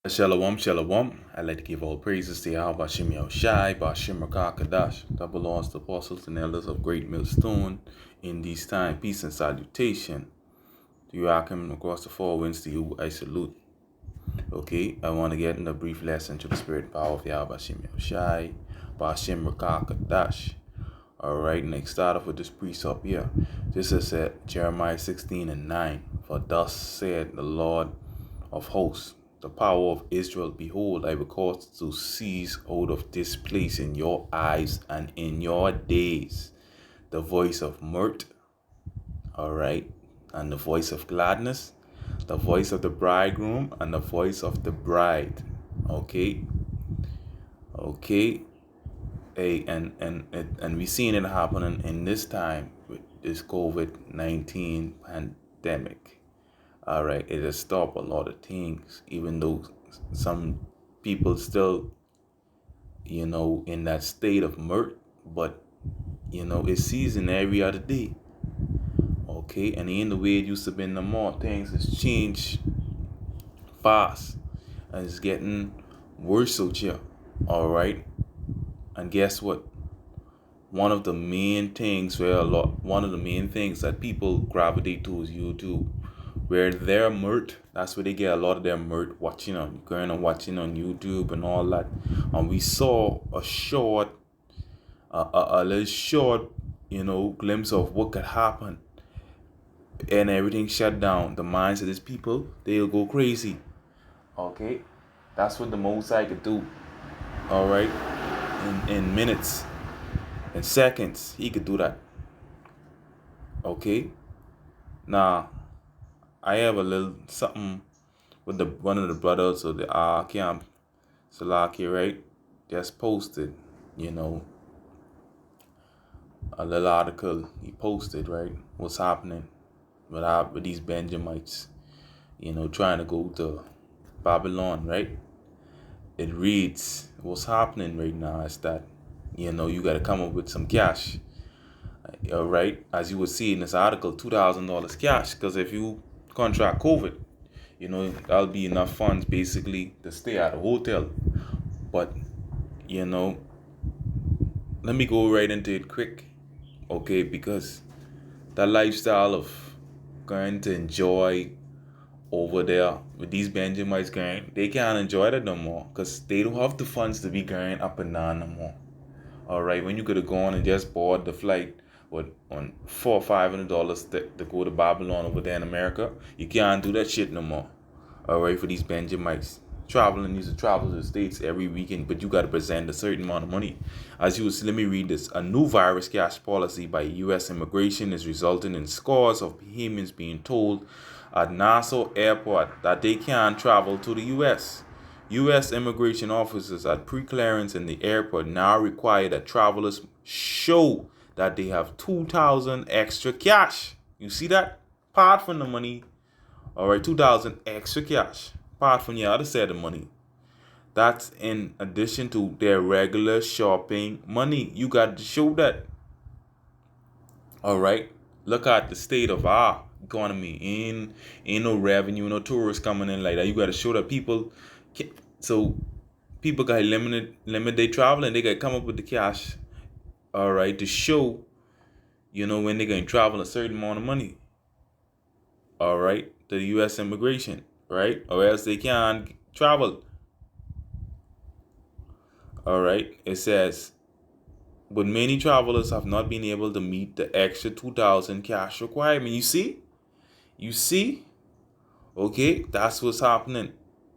Shalom, shalom. I'd like to give all praises to Yahweh Bashim Yahushai, Bashim Rakakadash. That belongs to apostles and elders of Great Millstone in these times. Peace and salutation. To you, Akim, across the four winds, to you, I salute. Okay, I want to get in a brief lesson to the spirit and power of Yahweh Bashim Yahushai, Bashim Rakakadash. Alright, next start off with this precept here. This is at Jeremiah 16:9. For thus said the Lord of hosts, the power of Israel, behold, I will cause to cease out of this place in your eyes and in your days the voice of mirth, all right, and the voice of gladness, the voice of the bridegroom and the voice of the bride. Okay, okay. Hey, and we seen it happening in this time with this COVID-19 pandemic. All right, it has stopped a lot of things, even though some people still, in that state of mirth, but, it's season every other day. Okay, and in the way it used to be no more, things has changed fast, and it's getting worse out here. All right, and guess what? One of the main things that people gravitate to is YouTube, where their mirth, that's where they get a lot of their mirth, going and watching on YouTube and all that. And we saw a little short, glimpse of what could happen, and everything shut down. The minds of these people, they'll go crazy. Okay, that's what the Most High could do. All right, in minutes, in seconds, he could do that. Okay, now I have a little something with one of the brothers of the camp, Salaki, right? Just posted, a little article he posted, right? What's happening with these Benjamites, trying to go to Babylon, right? It reads, what's happening right now is that, you got to come up with some cash. All right, as you will see in this article, $2,000 cash, because if you contract COVID, that'll be enough funds basically to stay at a hotel. But, let me go right into it quick, okay, because that lifestyle of going to enjoy over there with these Benjamites going, they can't enjoy that no more because they don't have the funds to be going up and down no more. All right, when you could have gone and just bought the flight on $400-$500 to go to Babylon over there in America, you can't do that shit no more. All right, for these Benjamites used to travel to the States every weekend, but you got to present a certain amount of money. As you will see, let me read this. A new virus cash policy by U.S. immigration is resulting in scores of Bahamians being told at Nassau Airport that they can't travel to the U.S. U.S. immigration officers at pre-clearance in the airport now require that travelers show that they have 2,000 extra cash. You see that? Apart from the money, all right, 2,000 extra cash. Apart from the other side of money. That's in addition to their regular shopping money. You got to show that. All right. Look at the state of our economy. Ain't no revenue, no tourists coming in like that. You got to show that people so people got limit their traveling. They got to come up with the cash, all right, to show, when they're going to travel a certain amount of money, all right, to the U.S. immigration, right, or else they can't travel. All right, it says, but many travelers have not been able to meet the extra 2,000 cash requirement. You see, okay, that's what's happening.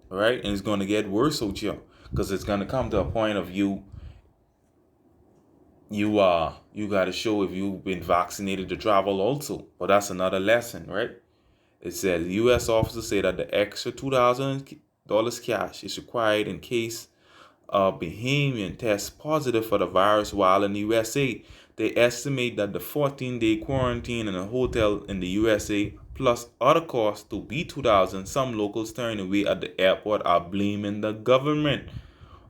Right, and it's going to get worse out here because it's going to come to a point of you got to show if you've been vaccinated to travel also. But that's another lesson, right? It says U.S. officers say that the extra $2,000 cash is required in case a Bahamian tests positive for the virus while in the USA. They estimate that the 14-day quarantine in a hotel in the USA plus other costs to be $2,000. Some locals turning away at the airport are blaming the government.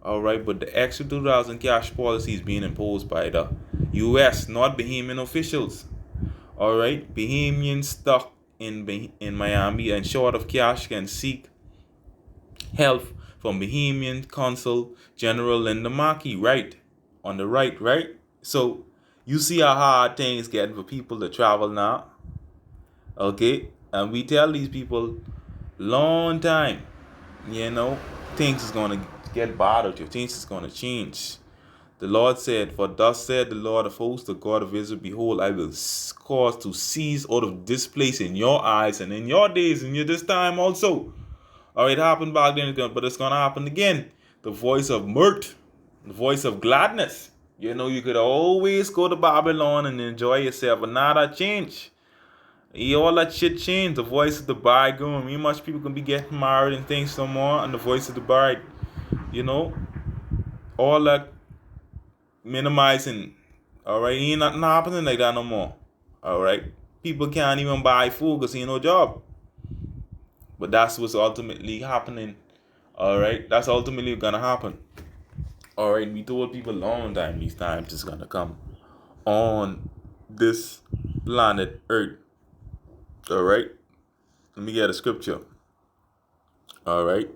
All right, but the extra 2,000 cash policy is being imposed by the U.S., not Bahamian officials. All right, Bahamians stuck in Miami and short of cash can seek help from Bohemian Consul General Linda Markey, right? On the right? So you see how hard things get for people to travel now. Okay? And we tell these people long time, you know, things is gonna get bad with you, things is gonna change. The Lord said, "For thus said the Lord of hosts, the God of Israel, behold, I will cause to cease out of this place in your eyes and in your days and in this time also." Or it happened back then, but it's gonna happen again. The voice of mirth, the voice of gladness. You know, you could always go to Babylon and enjoy yourself, but now that change. All that shit changed. The voice of the bridegroom. Much people can be getting married and things no more, and the voice of the bride. You know, all that minimizing. All right, ain't nothing happening like that no more. All right, people can't even buy food because ain't no job. But that's what's ultimately happening. All right, that's ultimately gonna happen. All right, we told people long time these times is gonna come on this planet Earth. All right, let me get a scripture. All right,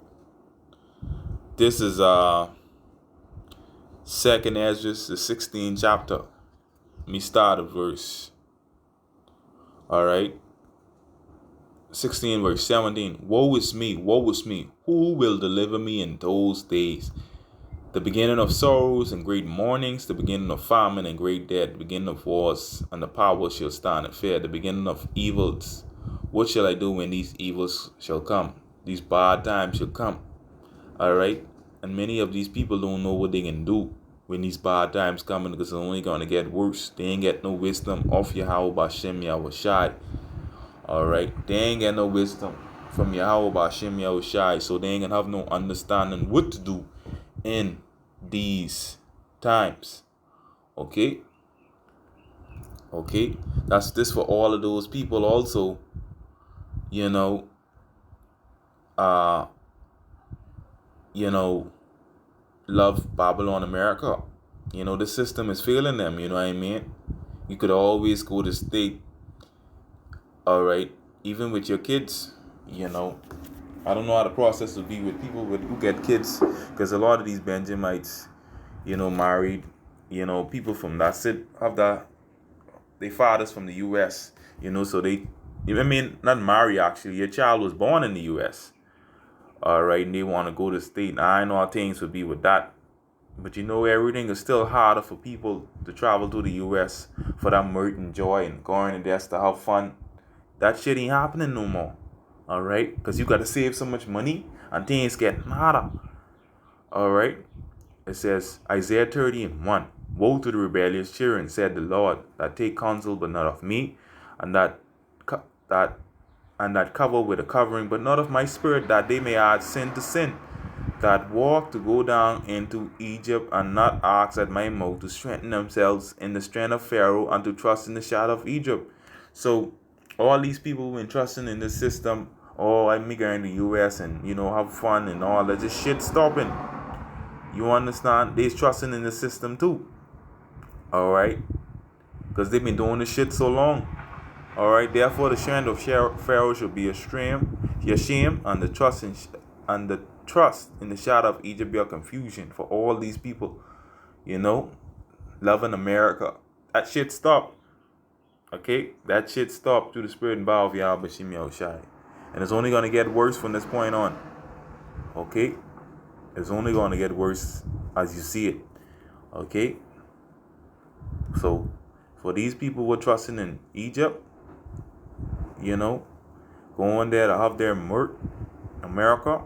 this is Second Ezra, the 16th chapter. Let me start at verse. All right. 16 verse 17. Woe is me, who will deliver me in those days? The beginning of sorrows and great mournings, the beginning of famine and great death, the beginning of wars, and the power shall stand in fear, the beginning of evils. What shall I do when these evils shall come? These bad times shall come. All right. And many of these people don't know what they can do when these bad times coming, because it's only going to get worse. They ain't get no wisdom of Yahweh Bashem Yahushai. All right, they ain't get no wisdom from Yahweh Bashem Yahushai, so they ain't gonna have no understanding what to do in these times. Okay, that's this for all of those people also. You know, love Babylon America. You know, the system is failing them. You know what I mean? You could always go to state. All right, even with your kids, you know, I don't know how the process would be with people who get kids, because a lot of these Benjamites, you know, married, you know, people from that have they fathers from the U.S., you know, so not marry actually. Your child was born in the U.S. All right, and they want to go to state. Now, I know how things would be with that, but you know, everything is still harder for people to travel to the U.S. for that mirth and joy and going in there to have fun. That shit ain't happening no more. All right? Because you got to save so much money and things get harder. All right? It says, Isaiah 30:1. Woe to the rebellious children, said the Lord, that take counsel but not of me, and that cover with a covering but not of my spirit, that they may add sin to sin, that walk to go down into Egypt and not ask at my mouth, to strengthen themselves in the strength of Pharaoh and to trust in the shadow of Egypt. So all these people who been trusting in this system, I'm going to the US and, you know, have fun and all that, just shit stopping. You understand? They's trusting in the system too. All right? Because they've been doing this shit so long. All right? Therefore, the strength of Pharaoh should be ashamed, and the trust in the shadow of Egypt be a confusion for all these people, you know, loving America. That shit stopped. Okay, that shit stopped through the spirit and power of Yahweh Bashem Yahushai. And it's only going to get worse from this point on. Okay? It's only going to get worse as you see it. Okay? So, for these people who are trusting in Egypt, you know, going there to have their mirth, America,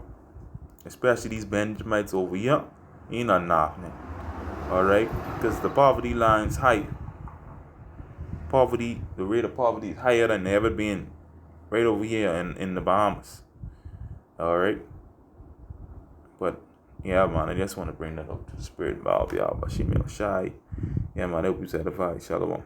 especially these Benjamites over here, ain't nothing happening. Alright? Because the poverty line's high. The rate of poverty is higher than ever been right over here in the Bahamas. All right. But yeah, man, I just want to bring that up to the spirit of Yahweh Bashem Yahushai. Yeah, man, I hope you satisfied. Shalom.